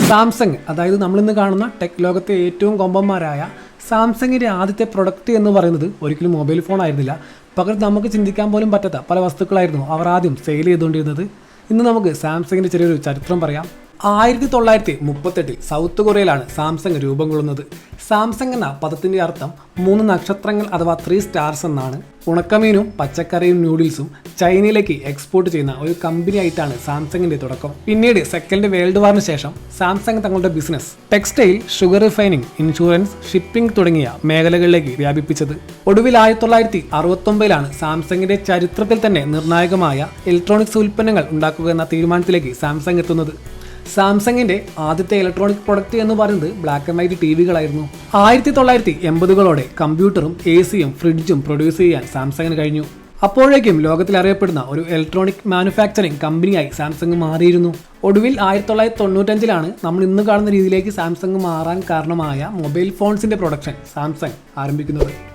Samsung, അതായത് നമ്മളിന്ന് കാണുന്ന ടെക് ലോകത്തെ ഏറ്റവും കൊമ്പന്മാരായ സാംസങ്ങിൻ്റെ ആദ്യത്തെ പ്രൊഡക്റ്റ് എന്ന് പറയുന്നത് ഒരിക്കലും മൊബൈൽ ഫോൺ ആയിരുന്നില്ല. പകരം നമുക്ക് ചിന്തിക്കാൻ പോലും പറ്റാത്ത പല വസ്തുക്കളായിരുന്നു അവർ ആദ്യം സെയിൽ ചെയ്തുകൊണ്ടിരുന്നത്. ഇന്ന് നമുക്ക് സാംസങ്ങിൻ്റെ ചെറിയൊരു ചരിത്രം പറയാം. 1938 സൗത്ത് കൊറിയയിലാണ് സാംസങ് രൂപം കൊള്ളുന്നത്. സാംസങ് എന്ന പദത്തിൻ്റെ അർത്ഥം 3 നക്ഷത്രങ്ങൾ അഥവാ 3 സ്റ്റാർസ് എന്നാണ്. ഉണക്കമീനും പച്ചക്കറിയും നൂഡിൽസും ചൈനയിലേക്ക് എക്സ്പോർട്ട് ചെയ്യുന്ന ഒരു കമ്പനി ആയിട്ടാണ് സാംസങ്ങിന്റെ തുടക്കം. പിന്നീട് സെക്കൻഡ് വേൾഡ് വാറിന് ശേഷം സാംസങ് തങ്ങളുടെ business textile, sugar refining, insurance, shipping തുടങ്ങിയ മേഖലകളിലേക്ക് വ്യാപിപ്പിച്ചത്. ഒടുവിൽ 1969 സാംസങ്ങിന്റെ ചരിത്രത്തിൽ തന്നെ നിർണായകമായ ഇലക്ട്രോണിക്സ് ഉൽപ്പന്നങ്ങൾ ഉണ്ടാക്കുക എന്ന തീരുമാനത്തിലേക്ക് സാംസങ് എത്തുന്നത്. സാംസങ്ങിന്റെ ആദ്യത്തെ ഇലക്ട്രോണിക് പ്രൊഡക്റ്റ് എന്ന് പറയുന്നത് ബ്ലാക്ക് ആൻഡ് വൈറ്റ് ടിവികളായിരുന്നു. 1980കളോടെ കമ്പ്യൂട്ടറും AC-യും ഫ്രിഡ്ജും പ്രൊഡ്യൂസ് ചെയ്യാൻ സാംസങ്ങിന് കഴിഞ്ഞു. അപ്പോഴേക്കും ലോകത്തിൽ അറിയപ്പെടുന്ന ഒരു ഇലക്ട്രോണിക് മാനുഫാക്ചറിംഗ് കമ്പനിയായി സാംസങ് മാറിയിരുന്നു. ഒടുവിൽ 1995 നമ്മൾ ഇന്ന് കാണുന്ന രീതിയിലേക്ക് സാംസങ് മാറാൻ കാരണമായ മൊബൈൽ ഫോൺസിന്റെ പ്രൊഡക്ഷൻ സാംസങ് ആരംഭിക്കുന്നത്.